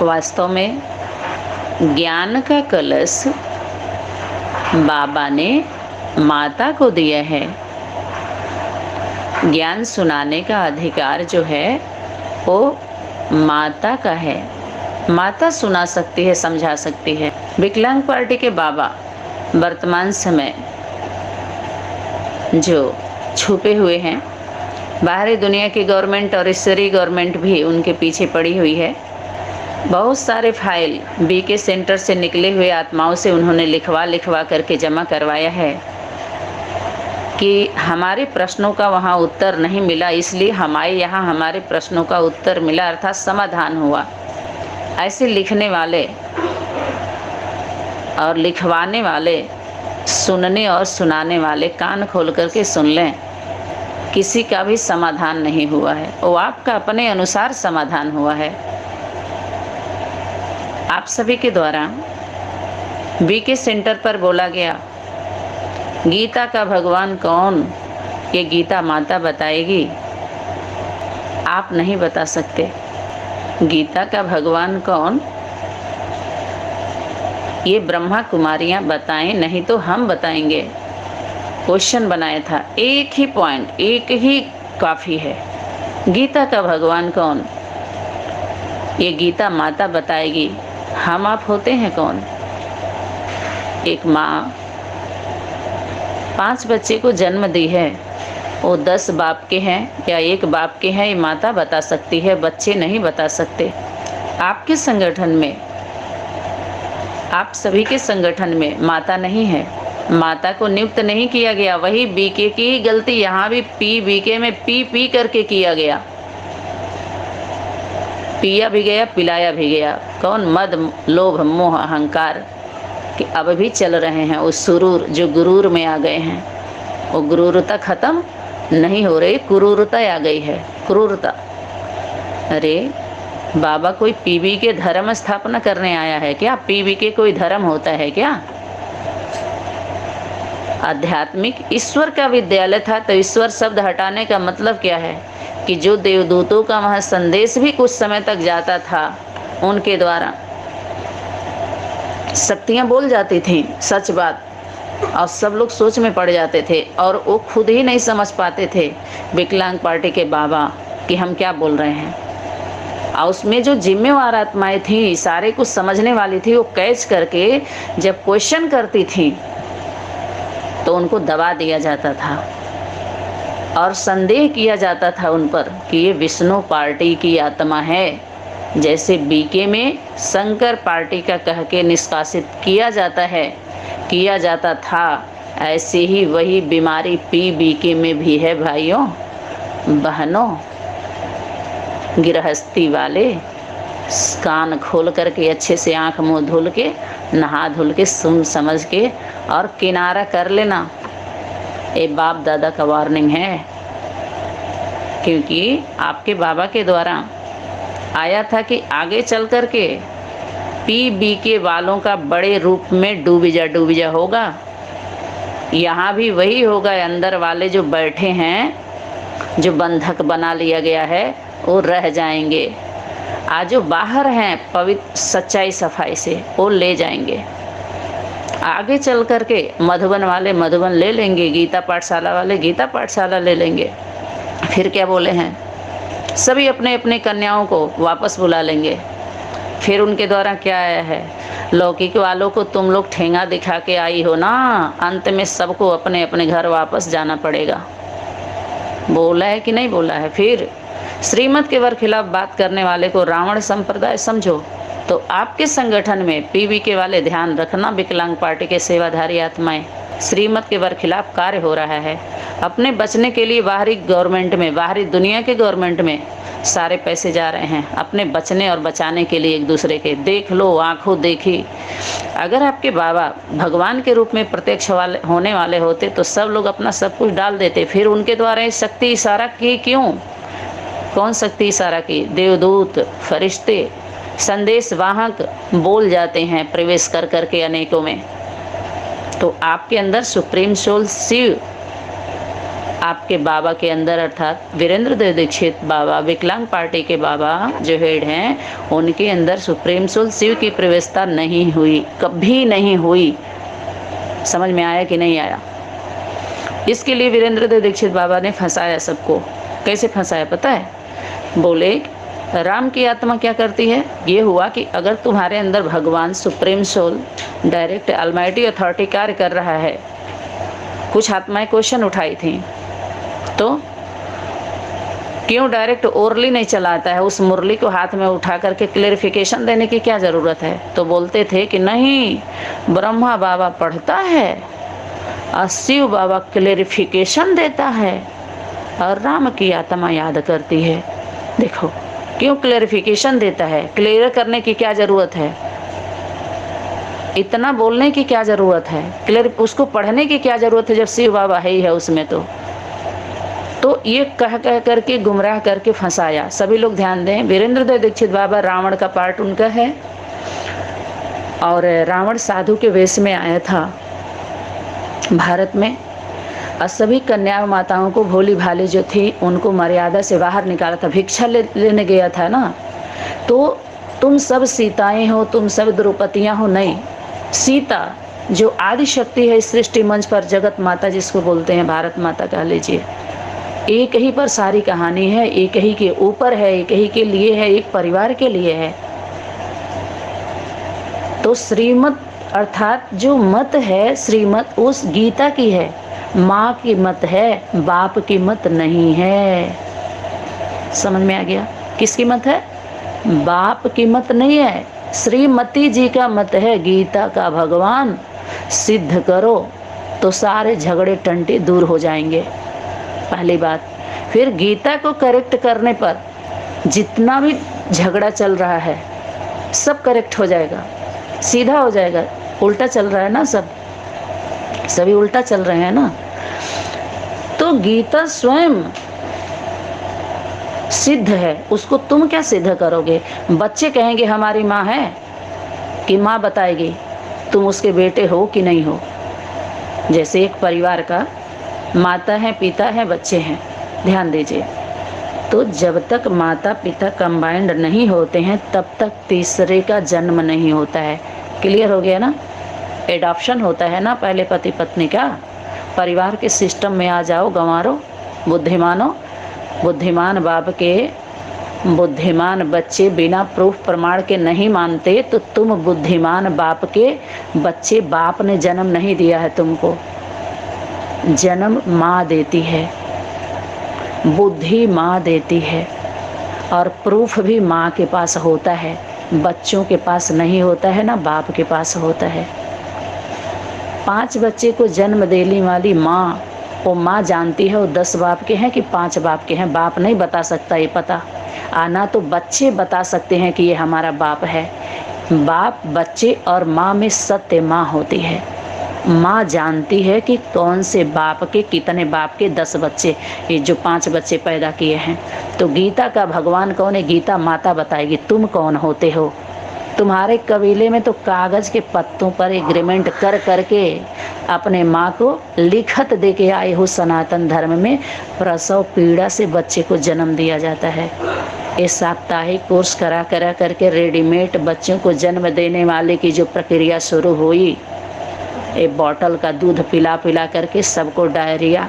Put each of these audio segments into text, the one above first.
वास्तव में ज्ञान का कलश बाबा ने माता को दिया है। ज्ञान सुनाने का अधिकार जो है वो माता का है। माता सुना सकती है, समझा सकती है। विकलांग पार्टी के बाबा वर्तमान समय जो छुपे हुए हैं, बाहरी दुनिया की गवर्नमेंट और ईश्वरीय गवर्नमेंट भी उनके पीछे पड़ी हुई है। बहुत सारे फाइल बीके सेंटर से निकले हुए आत्माओं से उन्होंने लिखवा करके जमा करवाया है कि हमारे प्रश्नों का वहाँ उत्तर नहीं मिला, इसलिए हमारे यहाँ हमारे प्रश्नों का उत्तर मिला, अर्थात समाधान हुआ। ऐसे लिखने वाले और लिखवाने वाले, सुनने और सुनाने वाले कान खोल करके सुन लें, किसी का भी समाधान नहीं हुआ है। वो आपका अपने अनुसार समाधान हुआ है। आप सभी के द्वारा बीके सेंटर पर बोला गया, गीता का भगवान कौन, ये गीता माता बताएगी। आप नहीं बता सकते गीता का भगवान कौन, ये ब्रह्मा कुमारियां बताएं, नहीं तो हम बताएंगे। क्वेश्चन बनाया था, एक ही पॉइंट, एक ही काफ़ी है। गीता का भगवान कौन, ये गीता माता बताएगी। हम आप होते हैं कौन? एक माँ 5 बच्चे को जन्म दी है, वो 10 बाप के हैं या 1 बाप के हैं, ये माता बता सकती है, बच्चे नहीं बता सकते। आपके संगठन में, आप सभी के संगठन में माता नहीं है, माता को नियुक्त नहीं किया गया। वही बीके की गलती यहाँ भी बीके में पी करके किया गया, पिया भी गया, पिलाया भी गया। कौन? मद, लोभ, मोह, अहंकार कि अब भी चल रहे हैं। उस सुरूर जो गुरूर में आ गए हैं, वो गुरूरता खत्म नहीं हो रही, क्रूरता आ गई है, क्रूरता। अरे बाबा कोई पीबी के धर्म स्थापना करने आया है क्या? पीबी के कोई धर्म होता है क्या? आध्यात्मिक ईश्वर का विद्यालय था, तो ईश्वर शब्द हटाने का मतलब क्या है कि जो देवदूतों का वहाँ संदेश भी कुछ समय तक जाता था, उनके द्वारा शक्तियाँ बोल जाती थीं सच बात, और सब लोग सोच में पड़ जाते थे और वो खुद ही नहीं समझ पाते थे विकलांग पार्टी के बाबा कि हम क्या बोल रहे हैं। और उसमें जो जिम्मेवार आत्माएं थी, सारे कुछ समझने वाली थी, वो कैच करके जब क्वेश्चन करती थी तो उनको दबा दिया जाता था और संदेह किया जाता था उन पर कि ये विष्णु पार्टी की आत्मा है। जैसे बीके में शंकर पार्टी का कह के निष्कासित किया जाता है, किया जाता था, ऐसे ही वही बीमारी बीके में भी है भाइयों बहनों। गृहस्थी वाले कान खोल करके अच्छे से आंख मुंह धुल के, नहा धुल के, सुन समझ के और किनारा कर लेना। ये बाप दादा का वार्निंग है, क्योंकि आपके बाबा के द्वारा आया था कि आगे चल करके बीके वालों का बड़े रूप में डूबिजा होगा। यहाँ भी वही होगा। अंदर वाले जो बैठे हैं, जो बंधक बना लिया गया है, वो रह जाएंगे। आज जो बाहर हैं पवित्र सच्चाई सफाई से, वो ले जाएंगे। आगे चल करके मधुबन वाले मधुबन ले लेंगे, गीता पाठशाला वाले गीता पाठशाला ले लेंगे। फिर क्या बोले हैं, सभी अपने अपने कन्याओं को वापस बुला लेंगे। फिर उनके द्वारा क्या आया है, लौकिक वालों को तुम लोग ठेंगा दिखा के आई हो ना, अंत में सबको अपने अपने घर वापस जाना पड़ेगा। बोला है कि नहीं बोला है? फिर श्रीमत के वर खिलाफ बात करने वाले को रावण संप्रदाय समझो। तो आपके संगठन में पीबीके वाले ध्यान रखना, विकलांग पार्टी के सेवाधारी आत्माएं, श्रीमत के वर खिलाफ कार्य हो रहा है। अपने बचने के लिए बाहरी गवर्नमेंट में, बाहरी दुनिया के गवर्नमेंट में सारे पैसे जा रहे हैं, अपने बचने और बचाने के लिए एक दूसरे के। देख लो, आंखों देखी। अगर आपके बाबा भगवान के रूप में प्रत्यक्ष होने वाले होते तो सब लोग अपना सब कुछ डाल देते। फिर उनके द्वारा शक्ति इशारा की क्यों? कौन शक्ति इशारा की? देवदूत, फरिश्ते, संदेश वाहक बोल जाते हैं प्रवेश कर करके अनेकों में। तो आपके अंदर सुप्रीम सोल शिव आपके बाबा के अंदर, अर्थात वीरेंद्र देव दीक्षित बाबा, विकलांग पार्टी के बाबा जो हेड हैं, उनके अंदर सुप्रीम सोल शिव की प्रवेशता नहीं हुई, कभी नहीं हुई। समझ में आया कि नहीं आया? इसके लिए वीरेंद्र देव दीक्षित बाबा ने फंसाया सबको। कैसे फंसाया पता है? बोले राम की आत्मा क्या करती है? ये हुआ कि अगर तुम्हारे अंदर भगवान supreme soul direct almighty authority कार्य कर रहा है, कुछ आत्माएं क्वेश्चन उठाई थी, तो क्यों डायरेक्ट ओरली नहीं चलाता है? उस मुरली को हाथ में उठा करके क्लेरिफिकेशन देने की क्या ज़रूरत है? तो बोलते थे कि नहीं, ब्रह्मा बाबा पढ़ता है और शिव बाबा क्लेरिफिकेशन देता है और राम की आत्मा याद करती है। देखो क्यों क्लेरिफिकेशन देता है? क्लियर करने की क्या ज़रूरत है? इतना बोलने की क्या ज़रूरत है? क्लियर उसको पढ़ने की क्या ज़रूरत है जब शिव बाबा है ही है उसमें? तो ये कह करके गुमराह करके फंसाया। सभी लोग ध्यान दें, वीरेंद्र देव दीक्षित बाबा रावण का पार्ट उनका है, और रावण साधु के वेश में आया था भारत में, और सभी कन्या माताओं को, भोली भाली जो थी, उनको मर्यादा से बाहर निकाला था। भिक्षा लेने गया था ना। तो तुम सब सीताएं हो, तुम सब द्रौपदियाँ हो? नहीं, सीता जो आदि शक्ति है इस सृष्टि मंच पर, जगत माता जिसको बोलते हैं, भारत माता कह लीजिए, एक ही पर सारी कहानी है, एक ही के ऊपर है, एक ही के लिए है, एक परिवार के लिए है। तो श्रीमत अर्थात जो मत है, श्रीमत उस गीता की है, माँ की मत है, बाप की मत नहीं है। समझ में आ गया? किसकी मत है? बाप की मत नहीं है, श्रीमती जी का मत है। गीता का भगवान सिद्ध करो तो सारे झगड़े टंटे दूर हो जाएंगे, पहली बात। फिर गीता को करेक्ट करने पर जितना भी झगड़ा चल रहा है सब करेक्ट हो जाएगा, सीधा हो जाएगा। उल्टा चल रहा है ना, सभी उल्टा चल रहे हैं ना। तो गीता स्वयं सिद्ध है, उसको तुम क्या सिद्ध करोगे? बच्चे कहेंगे हमारी माँ है, कि माँ बताएगी तुम उसके बेटे हो कि नहीं हो। जैसे एक परिवार का माता है, पिता है, बच्चे हैं, ध्यान दीजिए। तो जब तक माता पिता कंबाइंड नहीं होते हैं तब तक तीसरे का जन्म नहीं होता है। क्लियर हो गया ना? एडॉप्शन होता है ना पहले पति पत्नी का। परिवार के सिस्टम में आ जाओ गंवारो, बुद्धिमानो। बुद्धिमान बाप के बुद्धिमान बच्चे बिना प्रूफ प्रमाण के नहीं मानते, तो तुम बुद्धिमान बाप के बच्चे, बाप ने जन्म नहीं दिया है तुमको, जन्म माँ देती है, बुद्धि माँ देती है, और प्रूफ भी माँ के पास होता है, बच्चों के पास नहीं होता है ना बाप के पास होता है। 5 बच्चे को जन्म देने वाली माँ, वो माँ जानती है वो 10 बाप के हैं कि 5 बाप के हैं। बाप नहीं बता सकता ये पता, आना तो बच्चे बता सकते हैं कि ये हमारा बाप है। बाप, बच्चे और माँ में सत्य माँ होती है। माँ जानती है कि कौन से बाप के कितने बाप के 10 बच्चे, ये जो 5 बच्चे पैदा किए हैं। तो गीता का भगवान कौन है? गीता माता बताएगी तुम कौन होते हो। तुम्हारे कबीले में तो कागज़ के पत्तों पर एग्रीमेंट कर करके अपने माँ को लिखत दे के आए हो। सनातन धर्म में प्रसव पीड़ा से बच्चे को जन्म दिया जाता है। ये साप्ताहिक कोर्स करा करके रेडीमेड बच्चों को जन्म देने वाले की जो प्रक्रिया शुरू हुई, ये बॉटल का दूध पिला करके सबको डायरिया,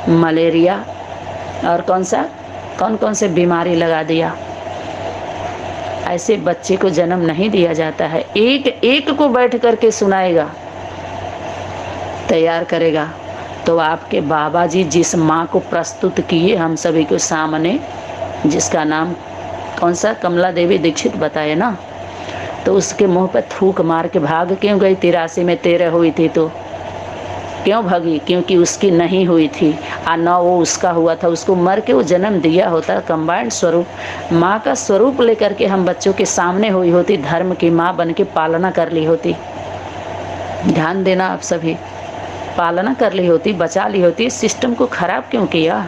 मलेरिया और कौन कौन से बीमारी लगा दिया। ऐसे बच्चे को जन्म नहीं दिया जाता है। एक एक को बैठ करके सुनाएगा, तैयार करेगा। तो आपके बाबा जी जिस माँ को प्रस्तुत किए हम सभी के सामने, जिसका नाम कमला देवी दीक्षित बताए ना, तो उसके मुंह पर थूक मार के भाग क्यों गई? 83 में 13 हुई थी तो क्यों भागी? क्योंकि उसकी नहीं हुई थी, न वो उसका हुआ था। उसको मर के वो जन्म दिया होता, कंबाइंड स्वरूप माँ का स्वरूप लेकर के हम बच्चों के सामने हुई होती, धर्म की माँ बन के पालना कर ली होती। ध्यान देना आप सभी, पालना कर ली होती, बचा ली होती। सिस्टम को खराब क्यों किया?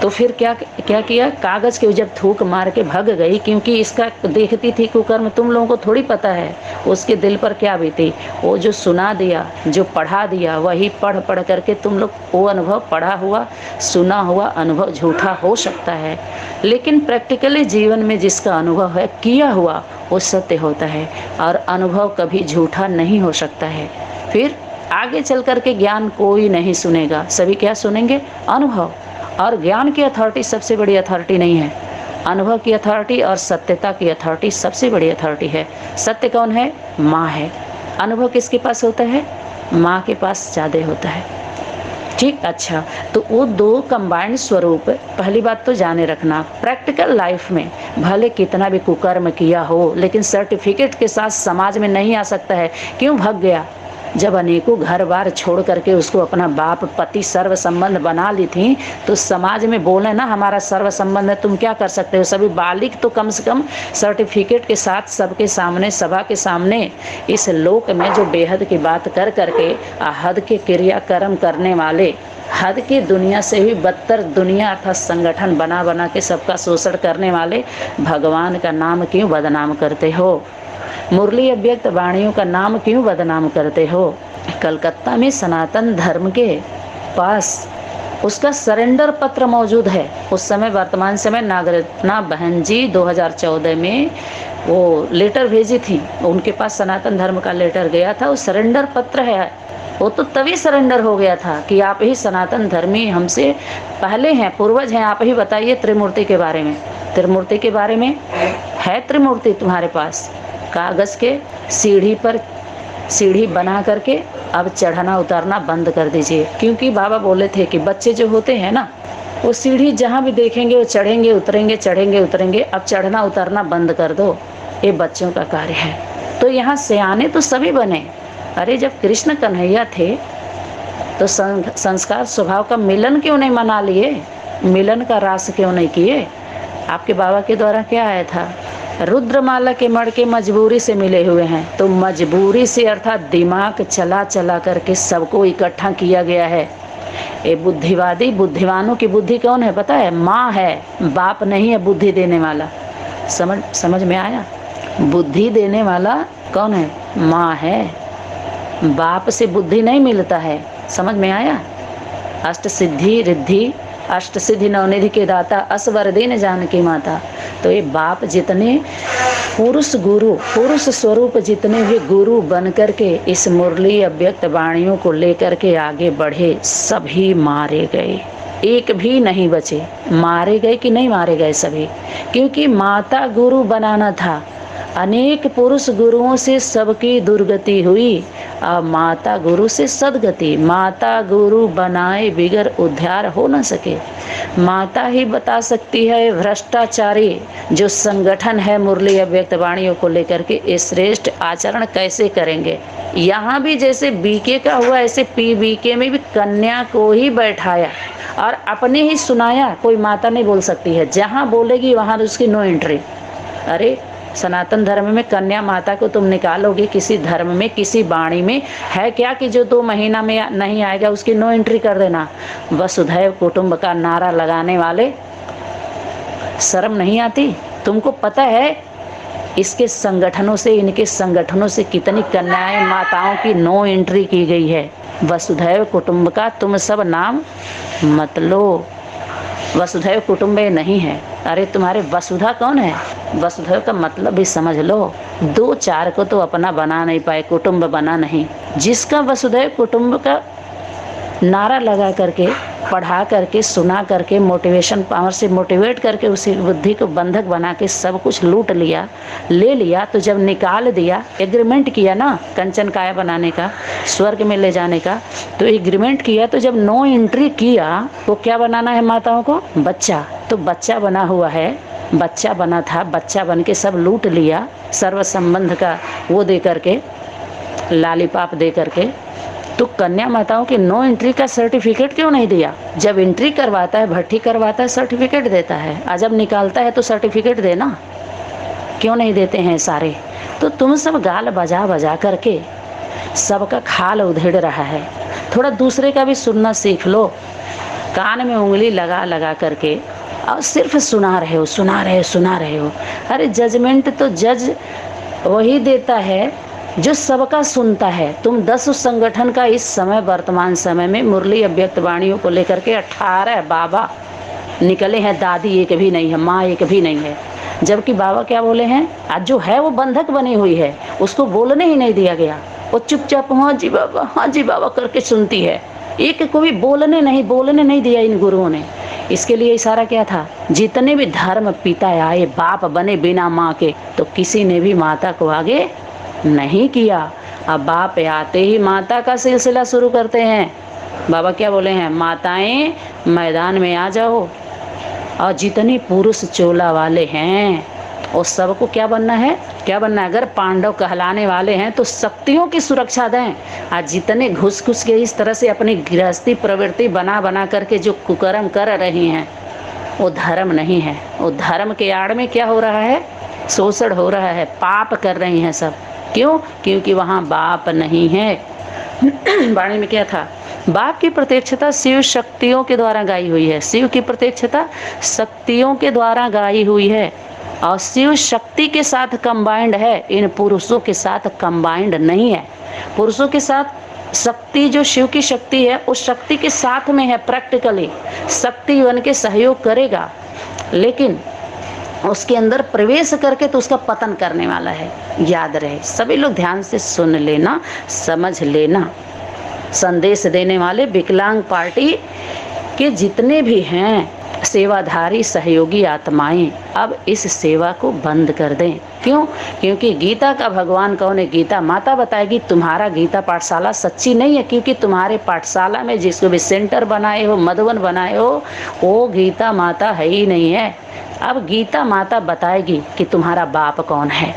तो फिर क्या क्या किया, कागज़ के जब थूक मार के भग गई, क्योंकि इसका देखती थी कुकर्म, तुम लोगों को थोड़ी पता है उसके दिल पर क्या बीती। वो जो सुना दिया, जो पढ़ा दिया, वही पढ़ पढ़ करके तुम लोग, वो अनुभव पढ़ा हुआ सुना हुआ अनुभव झूठा हो सकता है, लेकिन प्रैक्टिकली जीवन में जिसका अनुभव है किया हुआ वो सत्य होता है, और अनुभव कभी झूठा नहीं हो सकता है। फिर आगे चल कर के ज्ञान कोई नहीं सुनेगा, सभी क्या सुनेंगे, अनुभव। और ज्ञान की अथॉरिटी सबसे बड़ी अथॉरिटी नहीं है, अनुभव की अथॉरिटी और सत्यता की अथॉरिटी सबसे बड़ी अथॉरिटी है। सत्य कौन है, माँ है। अनुभव किसके पास होता है, माँ के पास ज़्यादा होता है। ठीक, अच्छा, तो वो दो कंबाइंड स्वरूप, पहली बात तो जाने रखना, प्रैक्टिकल लाइफ में भले कितना भी कुकर्म किया हो, लेकिन सर्टिफिकेट के साथ समाज में नहीं आ सकता है। क्यों भग गया, जब अनेकों घर बार छोड़ करके उसको अपना बाप पति सर्व संबंध बना ली थी, तो समाज में बोले ना हमारा सर्व संबंध है, तुम क्या कर सकते हो। सभी बालिक तो कम से कम सर्टिफिकेट के साथ सबके सामने, सभा के सामने, इस लोक में जो बेहद की बात कर करके हद के क्रियाकर्म करने वाले, हद की दुनिया से भी बदतर दुनिया अर्थात संगठन बना बना के सबका शोषण करने वाले भगवान का नाम क्यों बदनाम करते हो, मुरली अव्यक्त वाणियों का नाम क्यों बदनाम करते हो। कलकत्ता में सनातन धर्म के पास उसका सरेंडर पत्र मौजूद है। उस समय, वर्तमान समय नागरत्ना बहन जी 2014 में वो लेटर भेजी थी, उनके पास सनातन धर्म का लेटर गया था, वो सरेंडर पत्र है। वो तो तभी सरेंडर हो गया था कि आप ही सनातन धर्मी हमसे पहले हैं, पूर्वज हैं, आप ही बताइए त्रिमूर्ति के बारे में। त्रिमूर्ति के बारे में है, त्रिमूर्ति तुम्हारे पास, कागज़ के सीढ़ी पर सीढ़ी बना करके अब चढ़ना उतरना बंद कर दीजिए, क्योंकि बाबा बोले थे कि बच्चे जो होते हैं ना, वो सीढ़ी जहाँ भी देखेंगे वो चढ़ेंगे उतरेंगे, चढ़ेंगे उतरेंगे, अब चढ़ना उतरना बंद कर दो, ये बच्चों का कार्य है। तो यहाँ सियाने तो सभी बने। अरे जब कृष्ण कन्हैया थे तो संस्कार स्वभाव का मिलन क्यों नहीं मना लिए, मिलन का रास क्यों नहीं किए। आपके बाबा के द्वारा क्या आया था, रुद्रमाला के मड़के मजबूरी से मिले हुए हैं, तो मजबूरी से अर्थात दिमाग चला चला करके सबको इकट्ठा किया गया है। ये बुद्धिवादी, बुद्धिमानों की बुद्धि कौन है पता है, माँ है, बाप नहीं है बुद्धि देने वाला। समझ में आया, बुद्धि देने वाला कौन है, माँ है, बाप से बुद्धि नहीं मिलता है। समझ में आया, अष्ट सिद्धि रिद्धि, अष्ट सिद्धि नवनिधि के दाता, असवरदीन जानकी माता। तो ये बाप जितने पुरुष गुरु, पुरुष स्वरूप जितने भी गुरु बन करके इस मुरली अव्यक्त वाणियों को लेकर के आगे बढ़े, सभी मारे गए, एक भी नहीं बचे। मारे गए कि नहीं मारे गए सभी, क्योंकि माता गुरु बनाना था। अनेक पुरुष गुरुओं से सबकी दुर्गति हुई, और माता गुरु से सदगति। माता गुरु बनाए बिगर उद्धार हो न सके। माता ही बता सकती है भ्रष्टाचारी जो संगठन है मुरली अव्यक्त वाणियों को लेकर के, ये श्रेष्ठ आचरण कैसे करेंगे। यहाँ भी जैसे बीके का हुआ, ऐसे पीबीके में भी कन्या को ही बैठाया और अपने ही सुनाया। कोई माता नहीं बोल सकती है, जहाँ बोलेगी वहाँ उसकी नो एंट्री। अरे सनातन धर्म में कन्या माता को तुम निकालोगे, किसी धर्म में किसी वाणी में है क्या कि जो 2 महीना में नहीं आएगा उसकी नो एंट्री कर देना। वसुधैव कुटुंब का नारा लगाने वाले, शर्म नहीं आती तुमको? पता है इसके संगठनों से, इनके संगठनों से कितनी कन्याएं माताओं की नो एंट्री की गई है। वसुधैव कुटुंब का तुम सब नाम मत लो, वसुधैव कुटुंबे नहीं है। अरे तुम्हारे वसुधा कौन है, वसुधैव का मतलब भी समझ लो। 2-4 को तो अपना बना नहीं पाए, कुटुंब बना नहीं। जिसका वसुधैव कुटुंब का नारा लगा करके, पढ़ा करके, सुना करके, मोटिवेशन पावर से मोटिवेट करके उसी बुद्धि को बंधक बना के सब कुछ लूट लिया, ले लिया, तो जब निकाल दिया, एग्रीमेंट किया ना कंचन काया बनाने का, स्वर्ग में ले जाने का, तो एग्रीमेंट किया, तो जब नो एंट्री किया तो क्या बनाना है माताओं को, बच्चा। तो बच्चा बना हुआ है, बच्चा बना था, बच्चा बन के सब लूट लिया, सर्व संबंध का वो दे करके, लालीपाप दे करके। तो कन्या माताओं की नो एंट्री का सर्टिफिकेट क्यों नहीं दिया? जब एंट्री करवाता है, भट्टी करवाता है, सर्टिफिकेट देता है, और जब निकालता है तो सर्टिफिकेट देना क्यों नहीं देते हैं सारे? तो तुम सब गाल बजा बजा करके सबका खाल उधेड़ रहा है। थोड़ा दूसरे का भी सुनना सीख लो। कान में उंगली लगा लगा करके और सिर्फ सुना रहे हो, सुना रहे हो, सुना रहे हो। अरे जजमेंट तो जज वही देता है जो सबका सुनता है। तुम 10 संगठन का इस समय वर्तमान समय में मुरली अव्यक्त वाणियों को लेकर के 18 बाबा निकले हैं, दादी एक भी नहीं है, माँ एक भी नहीं है। जबकि बाबा क्या बोले हैं, आज जो है वो बंधक बनी हुई है, उसको बोलने ही नहीं दिया गया। वो चुपचाप हाँ जी बाबा, हाँ जी बाबा करके सुनती है। एक को भी बोलने नहीं दिया इन गुरुओं ने। इसके लिए इशारा क्या था, जितने भी धर्म पिता आए, बाप बने बिना माँ के, तो किसी ने भी माता को आगे नहीं किया। अब बाप आते ही माता का सिलसिला शुरू करते हैं। बाबा क्या बोले हैं, माताएं मैदान में आ जाओ, और जितने पुरुष चोला वाले हैं वो सबको क्या बनना है, क्या बनना है। अगर पांडव कहलाने वाले हैं तो शक्तियों की सुरक्षा दें। आज जितने घुस घुस के इस तरह से अपनी गृहस्थी प्रवृत्ति बना बना करके जो कुकर्म कर रही हैं, वो धर्म नहीं है। वो धर्म के आड़ में क्या हो रहा है, शोषण हो रहा है, पाप कर रही हैं सब। क्यों? क्योंकि वहाँ बाप नहीं है। वाणी में क्या था, बाप की प्रत्यक्षता शिव शक्तियों के द्वारा गाई हुई है। शिव की प्रत्यक्षता शक्तियों के द्वारा गाई हुई है, और शिव शक्ति के साथ कंबाइंड है, इन पुरुषों के साथ कंबाइंड नहीं है। पुरुषों के साथ शक्ति, जो शिव की शक्ति है, उस शक्ति के साथ में है। प्रैक्टिकली शक्ति बन के सहयोग करेगा, लेकिन उसके अंदर प्रवेश करके तो उसका पतन करने वाला है। याद रहे, सभी लोग ध्यान से सुन लेना, समझ लेना। संदेश देने वाले विकलांग पार्टी के जितने भी हैं सेवाधारी सहयोगी आत्माएं, अब इस सेवा को बंद कर दें। क्यों? क्योंकि गीता का भगवान कौन है, गीता माता बताएगी। तुम्हारा गीता पाठशाला सच्ची नहीं है, क्योंकि तुम्हारे पाठशाला में जिसको भी सेंटर बनाए हो, मधुबन बनाए हो, वो गीता माता है ही नहीं है। अब गीता माता बताएगी कि तुम्हारा बाप कौन है।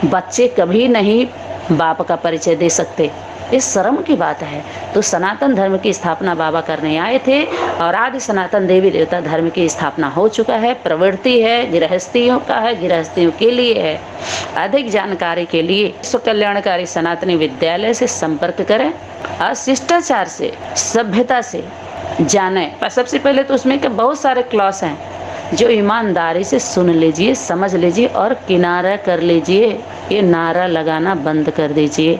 बच्चे कभी नहीं बाप का परिचय दे सकते, इस शर्म की बात है। तो सनातन धर्म की स्थापना बाबा करने आए थे, और आज सनातन देवी देवता धर्म की स्थापना हो चुका है। प्रवृत्ति है, गृहस्थियों का है, गृहस्थियों के लिए है। अधिक जानकारी के लिए विश्व कल्याणकारी सनातनी विद्यालय से संपर्क करें, और शिष्टाचार से, सभ्यता से जाने। सबसे पहले तो उसमें के बहुत सारे क्लास हैं जो ईमानदारी से सुन लीजिए, समझ लीजिए और किनारा कर लीजिए। ये नारा लगाना बंद कर दीजिए।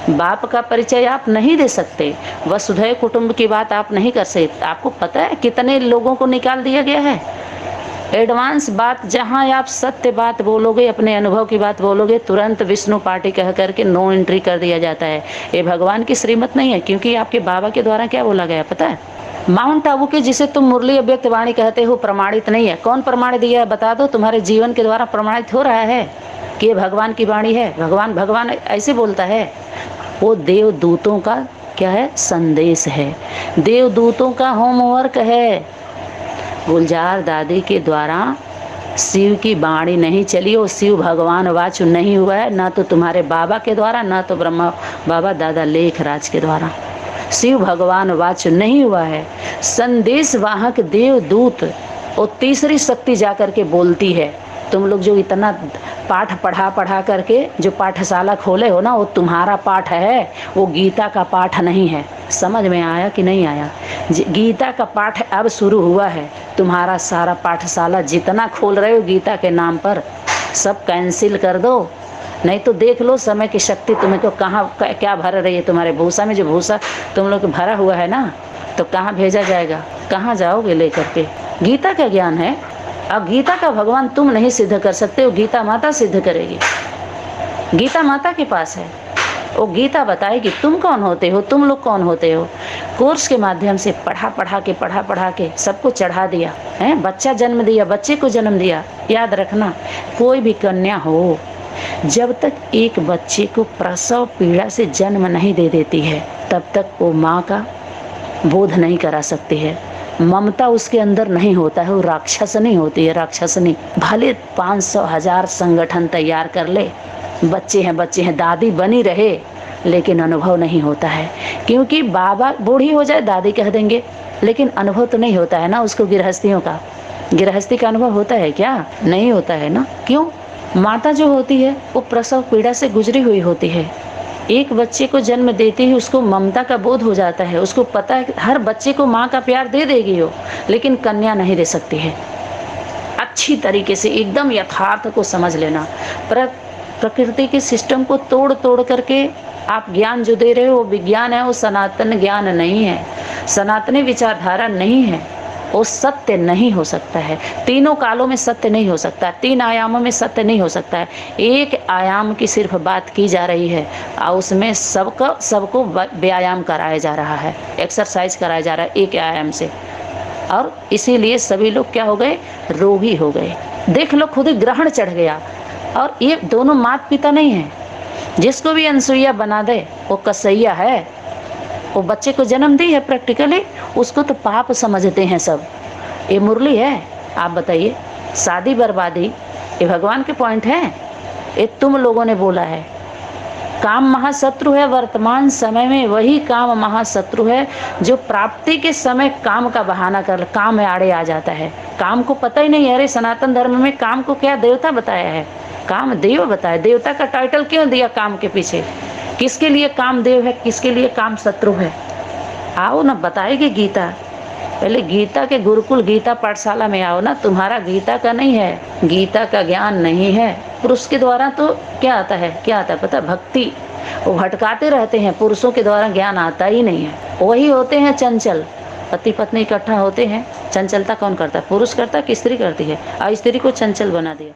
बाप का परिचय आप नहीं दे सकते, वसुधैव कुटुंब की बात आप नहीं कर सकते। आपको पता है कितने लोगों को निकाल दिया गया है। एडवांस बात, जहां आप सत्य बात बोलोगे, अपने अनुभव की बात बोलोगे, तुरंत विष्णु पार्टी कह करके नो एंट्री कर दिया जाता है। ये भगवान की श्रीमत नहीं है, क्योंकि आपके बाबा के द्वारा क्या बोला गया पता है, माउंट आबू के जिसे तुम मुरली अव्यक्त वाणी कहते हो प्रमाणित नहीं है। कौन प्रमाण दिया है बता दो। तुम्हारे जीवन के द्वारा प्रमाणित हो रहा है कि ये भगवान की वाणी है। भगवान ऐसे बोलता है। वो देवदूतों का क्या है, संदेश है, देवदूतों का होमवर्क है। गुलजार दादी के द्वारा शिव की वाणी नहीं चली, वो शिव भगवान वाचु नहीं हुआ है, ना तो तुम्हारे बाबा के द्वारा, ना तो ब्रह्मा बाबा दादा लेखराज के द्वारा। शिव भगवान वाचु नहीं हुआ है। संदेश वाहक देवदूत, वो तीसरी शक्ति जाकर के बोलती है। तुम लोग जो इतना पाठ पढ़ा करके जो पाठशाला खोले हो ना, वो तुम्हारा पाठ है, वो गीता का पाठ नहीं है। समझ में आया कि नहीं आया? गीता का पाठ अब शुरू हुआ है। तुम्हारा सारा पाठशाला जितना खोल रहे हो गीता के नाम पर, सब कैंसिल कर दो, नहीं तो देख लो समय की शक्ति तुम्हें को कहाँ क्या भर रही है। तुम्हारे भूसा में जो भूसा तुम लोग भरा हुआ है ना, तो कहाँ भेजा जाएगा, कहाँ जाओगे लेकर के? गीता का ज्ञान है, अब गीता का भगवान तुम नहीं सिद्ध कर सकते हो, गीता माता सिद्ध करेगी। गीता माता के पास है, वो गीता बताएगी तुम कौन होते हो, तुम लोग कौन होते हो। कोर्स के माध्यम से पढ़ा के सबको चढ़ा दिया है। बच्चा जन्म दिया, बच्चे को जन्म दिया। याद रखना, कोई भी कन्या हो, जब तक एक बच्चे को प्रसव पीड़ा से जन्म नहीं दे देती है, तब तक वो माँ का बोध नहीं करा सकती है। ममता उसके अंदर नहीं होता है, वो राक्षस नहीं होती है, राक्षसनी। भले 500,000 संगठन तैयार कर ले, बच्चे हैं दादी बनी रहे, लेकिन अनुभव नहीं होता है। क्योंकि बाबा बूढ़ी हो जाए दादी कह देंगे, लेकिन अनुभव तो नहीं होता है ना उसको। गृहस्थियों का, गृहस्थी का अनुभव होता है क्या? नहीं होता है ना। क्यों? माता जो होती है वो प्रसव पीड़ा से गुजरी हुई होती है, एक बच्चे को जन्म देते ही उसको ममता का बोध हो जाता है, उसको पता है कि हर बच्चे को माँ का प्यार दे देगी वो, लेकिन कन्या नहीं दे सकती है। अच्छी तरीके से एकदम यथार्थ को समझ लेना। प्रकृति के सिस्टम को तोड़ तोड़ करके आप ज्ञान जो दे रहे हो वो विज्ञान है, वो सनातन ज्ञान नहीं है, सनातनी विचारधारा नहीं है, वो सत्य नहीं हो सकता है। तीनों कालों में सत्य नहीं हो सकता, 3 आयामों में सत्य नहीं हो सकता है। एक आयाम की सिर्फ बात की जा रही है और उसमें सबको व्यायाम कराया जा रहा है, एक्सरसाइज कराया जा रहा है एक आयाम से, और इसीलिए सभी लोग क्या हो गए, रोगी हो गए। देख लो खुद ही ग्रहण चढ़ गया। और ये दोनों माता पिता नहीं है, जिसको भी अनसुईया बना दे वो कसैया है, वो बच्चे को जन्म दी है प्रैक्टिकली, उसको तो पाप समझते हैं सब। ये मुरली है, आप बताइए, शादी बर्बादी ये भगवान के पॉइंट है, ये तुम लोगों ने बोला है। काम महाशत्रु है, वर्तमान समय में वही काम महाशत्रु है जो प्राप्ति के समय काम का बहाना कर काम में आड़े आ जाता है। काम को पता ही नहीं है। अरे सनातन धर्म में काम को क्या देवता बताया है, काम देव बताया। देवता का टाइटल क्यों दिया काम के पीछे, किसके लिए काम देव है, किसके लिए काम शत्रु है? आओ ना, बताएगी गीता। पहले गीता के गुरुकुल गीता पाठशाला में आओ ना। तुम्हारा गीता का नहीं है, गीता का ज्ञान नहीं है। पुरुष के द्वारा तो क्या आता है, क्या आता है पता, भक्ति। वो भटकाते रहते हैं, पुरुषों के द्वारा ज्ञान आता ही नहीं है। वही होते हैं चंचल, पति पत्नी इकट्ठा होते हैं। चंचलता कौन करता है, पुरुष करता है कि स्त्री करती है? और स्त्री को चंचल बना दिया।